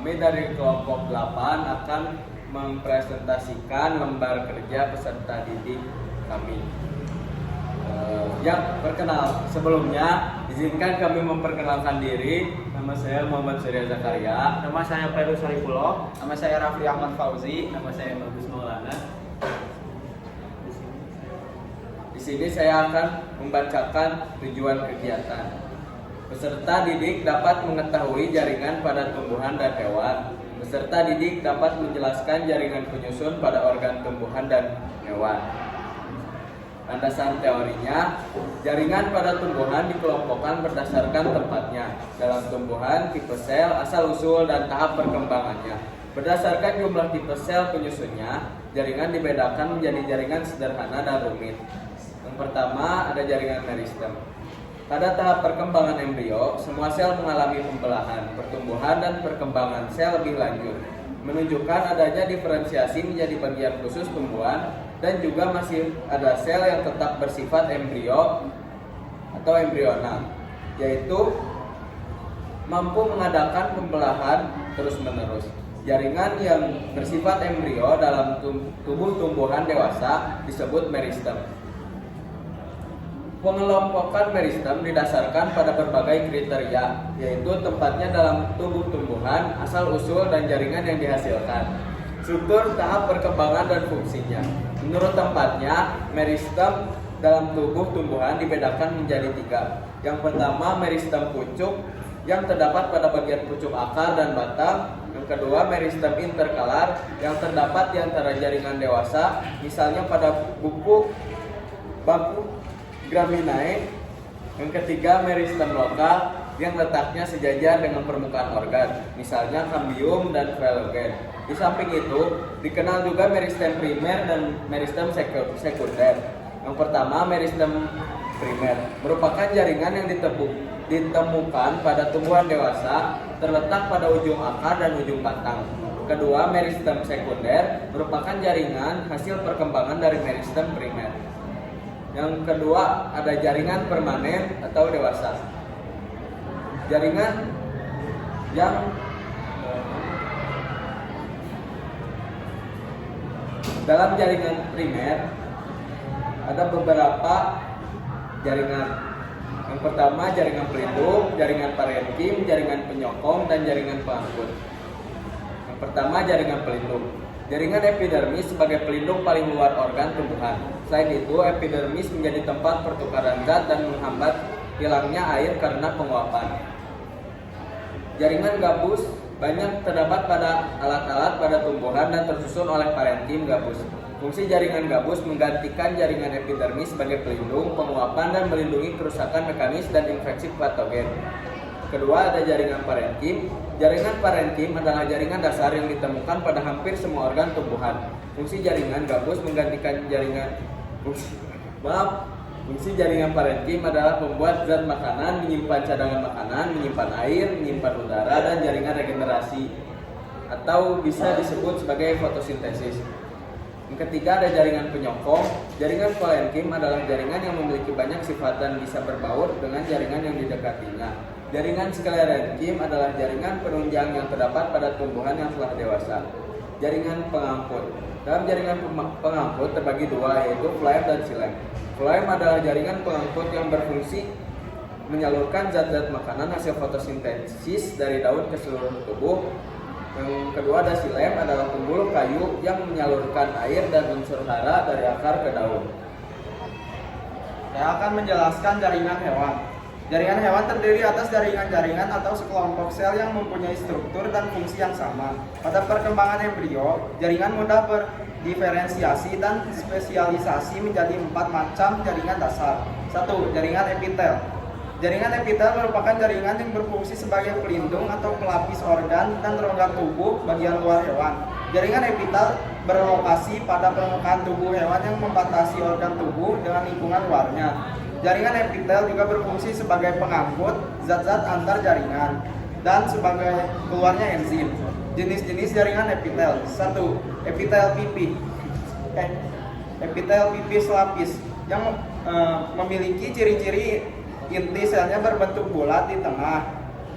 Kami dari kelompok 8 akan mempresentasikan lembar kerja peserta didik kami. Sebelumnya izinkan kami memperkenalkan diri. Nama saya Muhammad Surya Zakaria. Nama saya Peru Saripulo. Nama saya Rafli Ahmad Fauzi. Nama saya Bagus Maulana. Di sini saya akan membacakan tujuan kegiatan. Peserta didik dapat mengetahui jaringan pada tumbuhan dan hewan. Peserta didik dapat menjelaskan jaringan penyusun pada organ tumbuhan dan hewan. Landasan teorinya, jaringan pada tumbuhan dikelompokkan berdasarkan tempatnya dalam tumbuhan, tipe sel, asal-usul, dan tahap perkembangannya. Berdasarkan jumlah tipe sel penyusunnya, jaringan dibedakan menjadi jaringan sederhana dan rumit. Yang pertama ada jaringan meristem. Pada tahap perkembangan embrio, semua sel mengalami pembelahan, pertumbuhan, dan perkembangan sel lebih lanjut, menunjukkan adanya diferensiasi menjadi bagian khusus tumbuhan, dan juga masih ada sel yang tetap bersifat embrio atau embrional, yaitu mampu mengadakan pembelahan terus-menerus. Jaringan yang bersifat embrio dalam tubuh tumbuhan dewasa disebut meristem. Pengelompokan meristem didasarkan pada berbagai kriteria, yaitu tempatnya dalam tubuh tumbuhan, asal-usul, dan jaringan yang dihasilkan. Struktur, tahap perkembangan, dan fungsinya. Menurut tempatnya, meristem dalam tubuh tumbuhan dibedakan menjadi 3. Yang pertama, meristem pucuk yang terdapat pada bagian pucuk akar dan batang. Yang kedua, meristem interkalar yang terdapat di antara jaringan dewasa, misalnya pada baku Graminae. Yang ketiga, meristem lokal yang letaknya sejajar dengan permukaan organ, misalnya kambium dan phloem. Di samping itu, dikenal juga meristem primer dan meristem sekunder. Yang pertama, meristem primer merupakan jaringan yang ditemukan pada tumbuhan dewasa, terletak pada ujung akar dan ujung batang. Kedua, meristem sekunder merupakan jaringan hasil perkembangan dari meristem primer. Yang kedua, ada jaringan permanen atau dewasa. Jaringan yang dalam jaringan primer ada beberapa jaringan. Yang pertama, jaringan pelindung, jaringan parenkim, jaringan penyokong, dan jaringan pengangkut. Yang pertama, jaringan pelindung. Jaringan epidermis sebagai pelindung paling luar organ tumbuhan. Selain itu, epidermis menjadi tempat pertukaran zat dan menghambat hilangnya air karena penguapan. Jaringan gabus banyak terdapat pada alat-alat pada tumbuhan dan tersusun oleh parenkim gabus. Fungsi jaringan gabus menggantikan jaringan epidermis sebagai pelindung, penguapan, dan melindungi kerusakan mekanis dan infeksi patogen. Kedua, ada jaringan parenkim. Jaringan parenkim adalah jaringan dasar yang ditemukan pada hampir semua organ tumbuhan. Fungsi jaringan gabus menggantikan Fungsi jaringan parenkim adalah pembuat zat makanan, menyimpan cadangan makanan, menyimpan air, menyimpan udara, dan jaringan regenerasi atau bisa disebut sebagai fotosintesis. Yang ketiga, ada jaringan penyokong. Jaringan parenkim adalah jaringan yang memiliki banyak sifat dan bisa berbaur dengan jaringan yang didekatinya. Jaringan sklerenkim adalah jaringan penunjang yang terdapat pada tumbuhan yang telah dewasa. Jaringan pengangkut. Dalam jaringan pengangkut terbagi 2, yaitu phloem dan xilem. Phloem adalah jaringan pengangkut yang berfungsi menyalurkan zat-zat makanan hasil fotosintesis dari daun ke seluruh tubuh. Yang kedua, ada xilem, adalah pembuluh kayu yang menyalurkan air dan unsur hara dari akar ke daun. Saya akan menjelaskan jaringan hewan. Jaringan hewan terdiri atas jaringan-jaringan atau sekelompok sel yang mempunyai struktur dan fungsi yang sama. Pada perkembangan embrio, jaringan mudah berdiferensiasi dan spesialisasi menjadi 4 macam jaringan dasar. 1. Jaringan epitel. Jaringan epitel merupakan jaringan yang berfungsi sebagai pelindung atau pelapis organ dan rongga tubuh bagian luar hewan. Jaringan epitel berlokasi pada permukaan tubuh hewan yang membatasi organ tubuh dengan lingkungan luarnya. Jaringan epitel juga berfungsi sebagai pengangkut zat-zat antar jaringan dan sebagai keluarnya enzim. Jenis-jenis jaringan epitel. 1. Epitel pipih. Epitel pipis lapis yang memiliki ciri-ciri inti selnya berbentuk bulat di tengah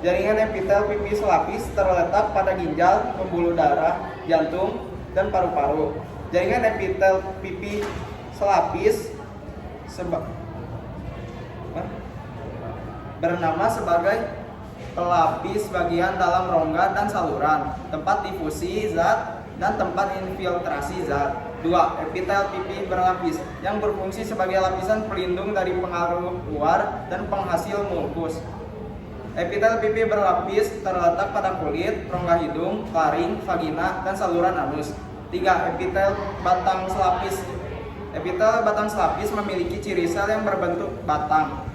Jaringan epitel pipi selapis terletak pada ginjal, pembuluh darah, jantung, dan paru-paru. Jaringan epitel pipi selapis bernama sebagai pelapis bagian dalam rongga dan saluran, tempat difusi zat dan tempat infiltrasi zat. 2. Epitel pipi berlapis yang berfungsi sebagai lapisan pelindung dari pengaruh luar dan penghasil mukus. Epitel pipi berlapis terletak pada kulit, rongga hidung, laring, vagina, dan saluran anus. 3. Epitel batang selapis. Epitel batang selapis memiliki ciri sel yang berbentuk batang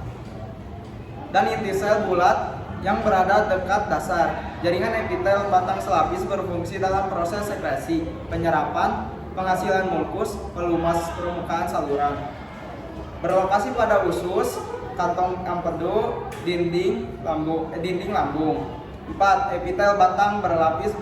dan inti sel bulat yang berada dekat dasar. Jaringan epitel batang selapis berfungsi dalam proses sekresi, penyerapan, penghasilan mukus, pelumas permukaan saluran. Berlokasi pada usus, kantong empedu, dinding lambung. 4. Epitel batang berlapis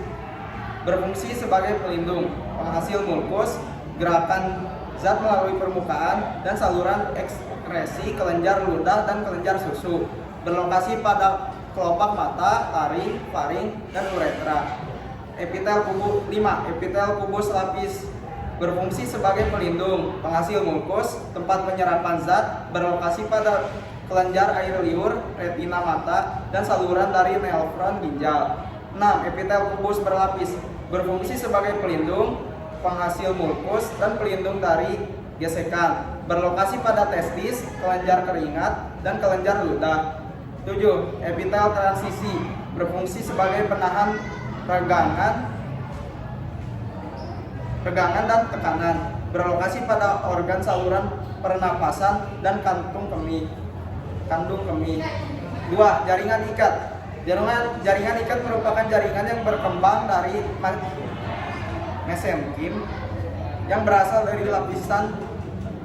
berfungsi sebagai pelindung, penghasil mukus, gerakan zat melalui permukaan, dan saluran ekskresi kelenjar ludah dan kelenjar susu. Berlokasi pada kelopak mata, taring, faring, dan uretra. Epitel kubu 5. Epitel kubus lapis berfungsi sebagai pelindung, penghasil mukus, tempat penyerapan zat, berlokasi pada kelenjar air liur, retina mata, dan saluran dari neofron ginjal. 6. Epitel kubus berlapis berfungsi sebagai pelindung, penghasil mukus, dan pelindung dari gesekan, berlokasi pada testis, kelenjar keringat, dan kelenjar ludah. 7. Epitel transisi berfungsi sebagai penahan regangan dan tekanan, berlokasi pada organ saluran pernapasan dan kandung kemih. 2. Jaringan ikat. Jaringan ikat merupakan jaringan yang berkembang dari mesenkim yang berasal dari lapisan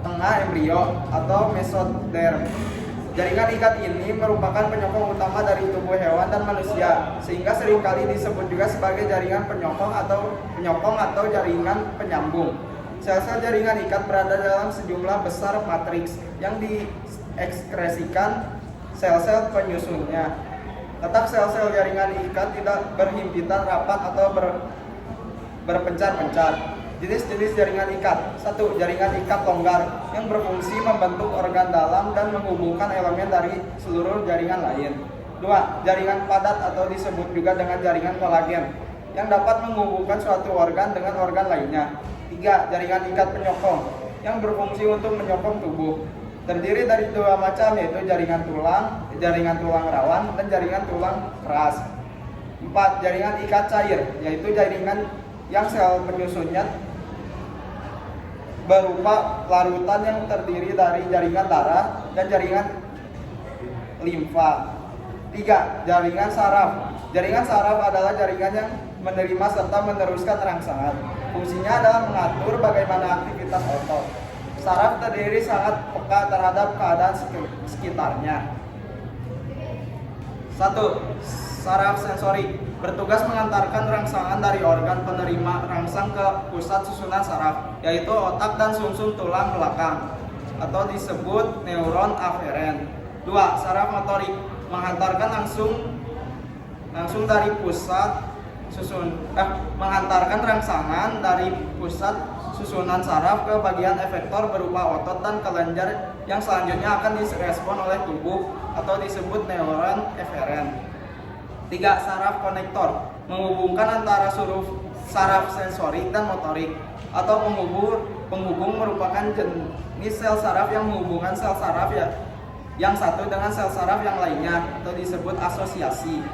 tengah embrio atau mesoderm. Jaringan ikat ini merupakan penyokong utama dari tubuh hewan dan manusia, sehingga seringkali disebut juga sebagai jaringan penyokong atau jaringan penyambung. Sel-sel jaringan ikat berada dalam sejumlah besar matriks yang diekskresikan sel-sel penyusunnya. Letak sel-sel jaringan ikat tidak berhimpitan rapat atau berpencar-pencar. Jenis-jenis jaringan ikat. 1. Jaringan ikat longgar yang berfungsi membentuk organ dalam dan menghubungkan elemen dari seluruh jaringan lain. 2. Jaringan padat atau disebut juga dengan jaringan kolagen yang dapat menghubungkan suatu organ dengan organ lainnya. 3. Jaringan ikat penyokong yang berfungsi untuk menyokong tubuh. Terdiri dari 2 macam, yaitu jaringan tulang rawan, dan jaringan tulang keras. 4. Jaringan ikat cair, yaitu jaringan yang sel penyusunnya berupa larutan yang terdiri dari jaringan darah dan jaringan limfa. 3. Jaringan saraf. Jaringan saraf adalah jaringan yang menerima serta meneruskan rangsangan. Fungsinya adalah mengatur bagaimana aktivitas otot. Saraf terdiri sangat peka terhadap keadaan sekitarnya. 1. Saraf sensori bertugas mengantarkan rangsangan dari organ penerima rangsang ke pusat susunan saraf, yaitu otak dan sumsum tulang belakang atau disebut neuron aferen. 2. Saraf motorik menghantarkan langsung dari pusat menghantarkan rangsangan dari pusat susunan saraf ke bagian efektor berupa otot dan kelenjar yang selanjutnya akan direspon oleh tubuh atau disebut neuron eferen. 3. Saraf konektor menghubungkan antara saraf sensorik dan motorik atau penghubung merupakan jenis sel saraf yang menghubungkan sel saraf yang satu dengan sel saraf yang lainnya atau disebut asosiasi.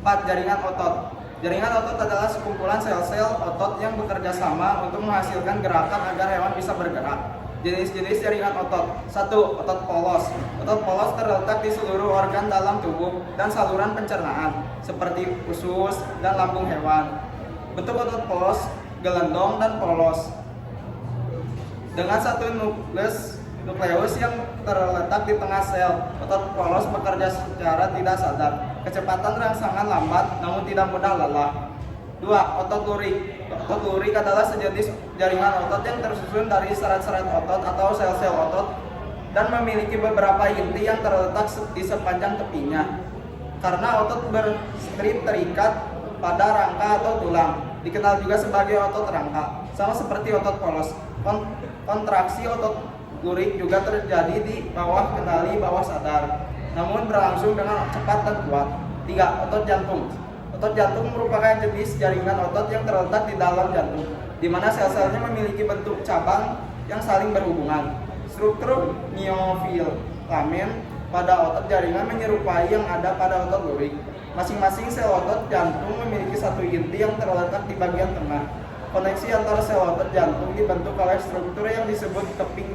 4. Jaringan otot. Jaringan otot adalah sekumpulan sel-sel otot yang bekerja sama untuk menghasilkan gerakan agar hewan bisa bergerak. Jenis-jenis jaringan otot. 1. Otot polos. Otot polos terletak di seluruh organ dalam tubuh dan saluran pencernaan, seperti usus dan lambung hewan. Bentuk otot polos gelendong dan polos, dengan satu nukleus yang terletak di tengah sel. Otot polos bekerja secara tidak sadar. Kecepatan rangsangan lambat, namun tidak mudah lelah. 2. Otot lurik. Otot lurik adalah sejenis jaringan otot yang tersusun dari serat-serat otot atau sel-sel otot dan memiliki beberapa inti yang terletak di sepanjang tepinya. karena otot berstrip terikat pada rangka atau tulang. Dikenal juga sebagai otot rangka. Sama seperti otot polos. Kontraksi otot lurik juga terjadi di bawah kendali bawah sadar, namun berlangsung dengan cepat dan kuat. 3. Otot jantung. Otot jantung merupakan jenis jaringan otot yang terletak di dalam jantung, di mana sel-selnya memiliki bentuk cabang yang saling berhubungan. Struktur miofilamen pada otot jaringan menyerupai yang ada pada otot lurik. Masing-masing sel otot jantung memiliki satu inti yang terletak di bagian tengah. Koneksi antara sel otot jantung dibentuk oleh struktur yang disebut keping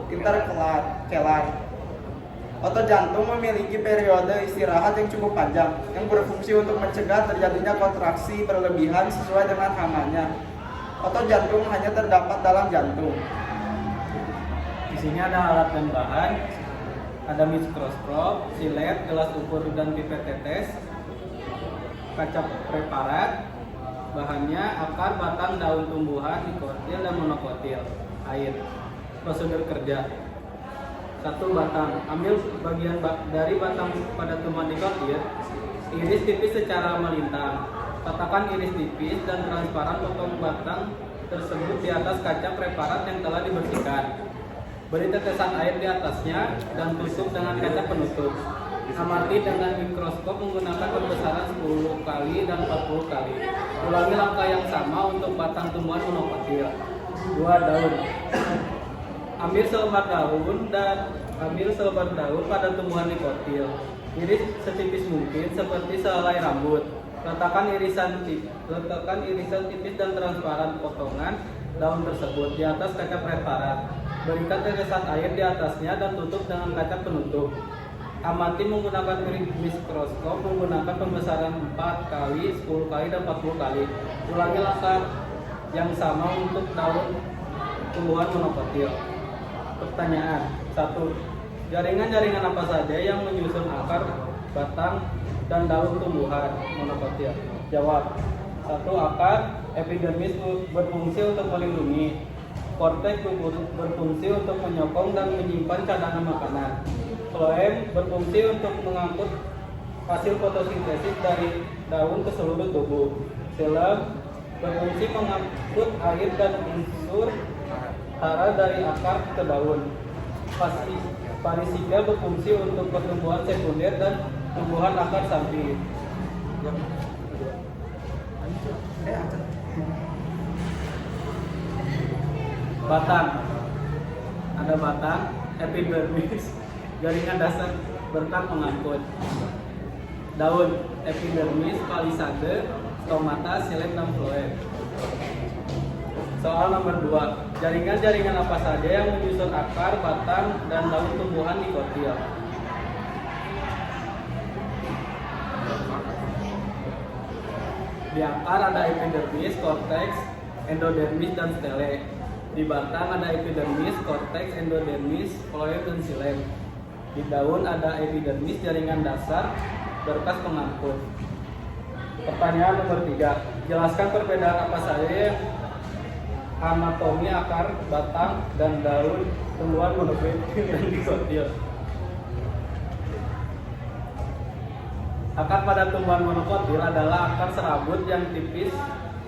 interkelar. Otot jantung memiliki periode istirahat yang cukup panjang, yang berfungsi untuk mencegah terjadinya kontraksi berlebihan sesuai dengan hamanya. Otot jantung hanya terdapat dalam jantung. Di sini ada alat dan bahan, ada mikroskop, silet, gelas ukur dan pipet tetes, kaca preparat, bahannya akar, batang, daun tumbuhan, dikotil dan monokotil, air. Prosedur kerja. 1. Batang. Ambil bagian dari batang pada tumbuhan dikotil, iris tipis secara melintang. Letakkan iris tipis dan transparan potong batang tersebut di atas kaca preparat yang telah dibersihkan. Beri tetesan air di atasnya dan tutup dengan kaca penutup. Amati dengan mikroskop menggunakan pembesaran 10 kali dan 40 kali. Ulangi langkah yang sama untuk batang tumbuhan monokotil. 2. Daun. Ambil selembar daun pada tumbuhan dikotil. Iris setipis mungkin seperti sehelai rambut. Letakkan irisan tipis dan transparan potongan daun tersebut di atas kaca preparat. Berikan tetesan air di atasnya dan tutup dengan kaca penutup. Amati menggunakan mikroskop menggunakan pembesaran 4 kali, 10 kali, dan 40 kali. Ulangi langkah yang sama untuk daun tumbuhan monokotil. Pertanyaan. 1. Jaringan-jaringan apa saja yang menyusun akar, batang, dan daun tumbuhan monokotil? Jawab. 1. Akar epidermis berfungsi untuk melindungi. Korteks berfungsi untuk menyokong dan menyimpan cadangan makanan. Floem berfungsi untuk mengangkut hasil fotosintesis dari daun ke seluruh tubuh. Xilem berfungsi mengangkut air dan unsur hara dari akar ke daun. Parisida berfungsi untuk pertumbuhan sekunder dan tumbuhan akar samping. Batang. Ada batang, epidermis, jaringan dasar berkat pengangkut. Daun, epidermis, palisade, stomata, xilem, dan floem. Soal nomor 2. Jaringan-jaringan apa saja yang menyusun akar, batang, dan daun tumbuhan dikotil? Di akar ada epidermis, korteks, endodermis, dan stele. Di batang ada epidermis, korteks, endodermis, floem, dan xilem. Di daun ada epidermis, jaringan dasar, berkas pengangkut. Pertanyaan nomor 3. Jelaskan perbedaan apa saja anatomi akar, batang, dan daun tumbuhan monokotil dan dikotil. Akar pada tumbuhan monokotil adalah akar serabut yang tipis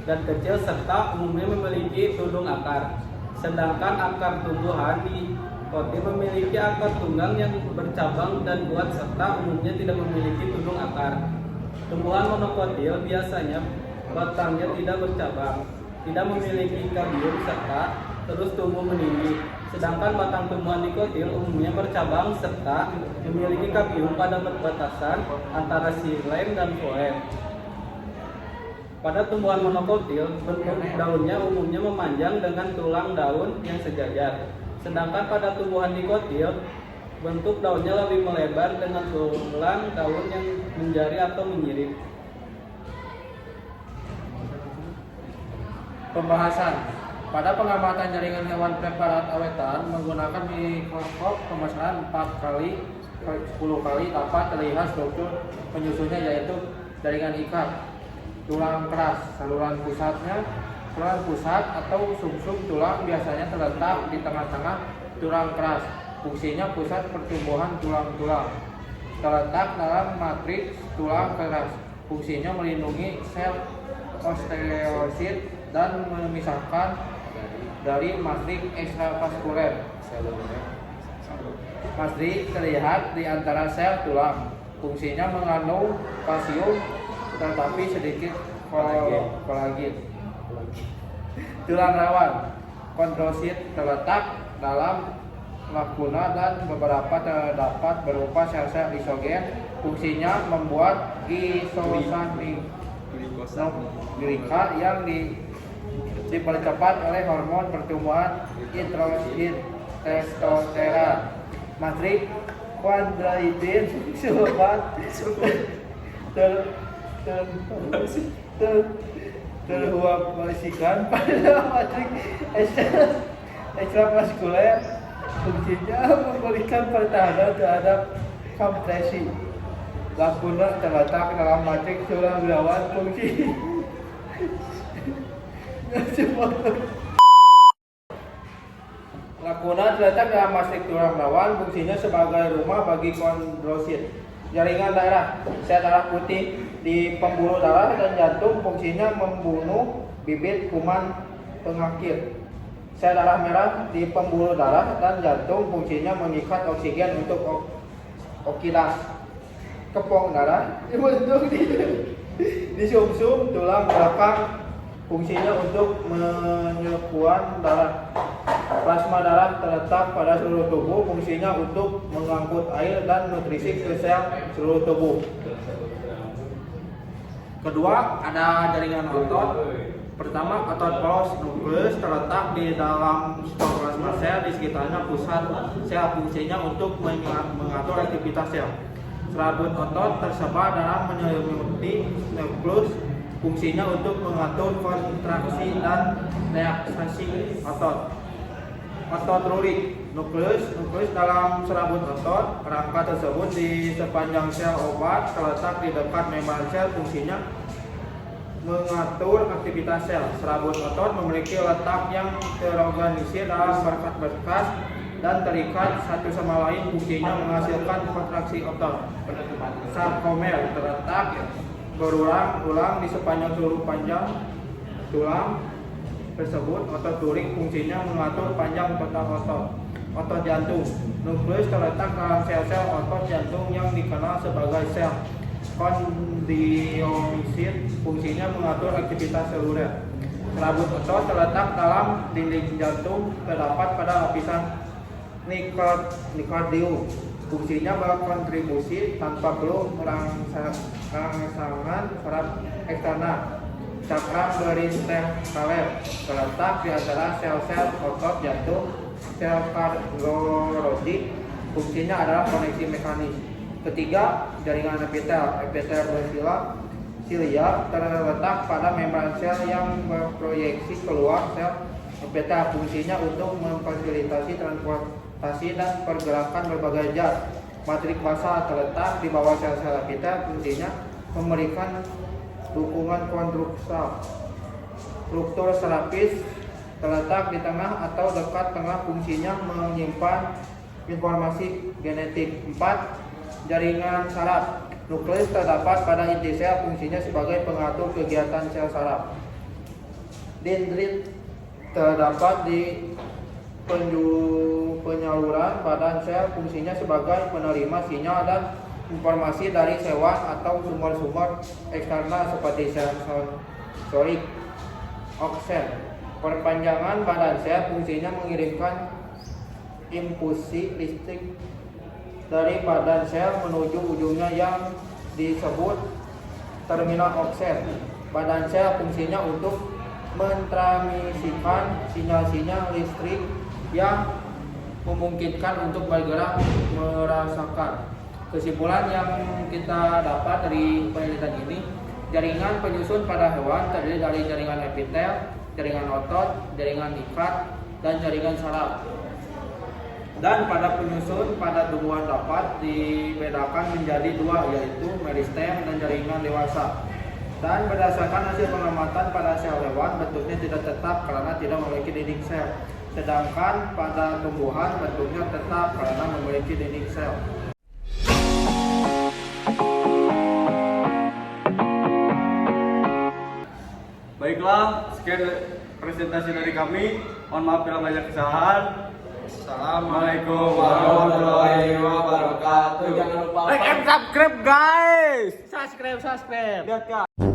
dan kecil serta umumnya memiliki tudung akar. Sedangkan akar tumbuhan dikotil memiliki akar tunggang yang bercabang dan kuat serta umumnya tidak memiliki tudung akar. Tumbuhan monokotil biasanya batangnya tidak bercabang, tidak memiliki kabium serta terus tumbuh meninggi. Sedangkan batang tumbuhan dikotil umumnya bercabang serta memiliki kabium pada perbatasan antara xilem dan floem. Pada tumbuhan monokotil, bentuk daunnya umumnya memanjang dengan tulang daun yang sejajar. Sedangkan pada tumbuhan dikotil, bentuk daunnya lebih melebar dengan tulang daun yang menjari atau menyirip. Pembahasan. Pada pengamatan jaringan hewan preparat awetan menggunakan mikroskop pembesaran 4 kali 10 kali dapat terlihat struktur penyusunnya, yaitu jaringan ikat, tulang keras, saluran pusat atau sumsum tulang biasanya terletak di tengah-tengah tulang keras. Fungsinya pusat pertumbuhan tulang-tulang. terletak dalam matriks tulang keras. Fungsinya melindungi sel osteosit dan memisahkan dari matriks ekstravaskuler. Matriks terlihat di antara sel tulang. Fungsinya mengandung kalsium tetapi sedikit kolagen. Tulang rawan. Kondrosit terletak dalam lakuna dan beberapa terdapat berupa sel-sel isogen. Fungsinya membuat isosanuglika yang dipercepat oleh hormon pertumbuhan testosteron. Matriks kondroitin terhuapasikan pada matriks ekstravaskuler. Fungsinya memberikan pertahanan terhadap kompresi. Lakuna terletak dalam matriks tulang rawan. Fungsi lakuna terletak dalam matriks tulang rawan. Fungsinya sebagai rumah bagi kondrosit. Jaringan darah. Sel darah putih di pembuluh darah dan jantung. Fungsinya membunuh bibit kuman pengakir. Sel darah merah di pembuluh darah dan jantung. Fungsinya mengikat oksigen untuk oksidasi. Kepong darah dibentuk di sumsum tulang belakang. Fungsinya untuk penyembuhan darah. Plasma darah terletak pada seluruh tubuh. Fungsinya untuk mengangkut air dan nutrisi ke sel seluruh tubuh. Kedua, ada jaringan otot. Pertama, otot polos nukleus terletak di dalam sitoplasma sel, di sekitarnya pusat sel. Fungsinya untuk mengatur aktivitas sel. Serabut otot tersebar dalam menyelimuti nukleus. Fungsinya untuk mengatur kontraksi dan relaksasi otot. Otot rurik. Nukleus dalam serabut otot. Rangka tersebut di sepanjang sel obat terletak di dekat membran sel. Fungsinya mengatur aktivitas sel. Serabut otot memiliki letak yang terorganisir dalam berkas-berkas dan terikat satu sama lain. Fungsinya menghasilkan kontraksi otot. Sarkomer terletak berulang-ulang di sepanjang seluruh panjang tulang tersebut. Otot lurik fungsinya mengatur panjang total otot. Otot jantung. Nukleus terletak dalam sel-sel otot jantung yang dikenal sebagai sel kondiomisit. Fungsinya mengatur aktivitas seluler. Serabut otot terletak dalam dinding jantung, terdapat pada lapisan miokardium. Fungsinya berkontribusi tanpa perlu rangsangan saraf eksternal. Cakram berinterkaler terletak di antara sel-sel otot jantung. Sel kardiologi fungsinya adalah koneksi mekanis. Ketiga, jaringan epitel. Epitel bersilia terletak pada membran sel yang berproyeksi keluar sel. Epitel fungsinya untuk memfasilitasi transportasi dan pergerakan berbagai zat. Matriks basal terletak di bawah sel-sel epitel. Fungsinya memberikan dukungan konstruksal. Struktur serapis terletak di tengah atau dekat tengah. Fungsinya menyimpan informasi genetik. 4. Jaringan saraf. Nukleus terdapat pada inti sel. Fungsinya sebagai pengatur kegiatan sel saraf. Dendrit terdapat di penyaluran badan sel. Fungsinya sebagai penerima sinyal dan informasi dari hewan atau sumber-sumber eksternal seperti sel sensorik. Oksen. Perpanjangan badan sel. Fungsinya mengirimkan impulsi listrik dari badan sel menuju ujungnya yang disebut terminal oksen. Badan sel fungsinya untuk mentransmisikan sinyal-sinyal listrik yang memungkinkan untuk bergerak merasakan. Kesimpulan yang kita dapat dari penelitian ini, jaringan penyusun pada hewan terdiri dari jaringan epitel, jaringan otot, jaringan ikat, dan jaringan saraf. Dan pada penyusun pada tumbuhan dapat dibedakan menjadi dua, yaitu meristem dan jaringan dewasa. Dan berdasarkan hasil pengamatan pada sel hewan, bentuknya tidak tetap karena tidak memiliki dinding sel. Sedangkan pada tumbuhan bentuknya tetap karena memiliki dinding sel. Baiklah, sekian presentasi dari kami. Mohon maaf bila banyak kesalahan. Assalamualaikum warahmatullahi wabarakatuh. Jangan lupa Like and subscribe guys. Subscribe. Lihat kak.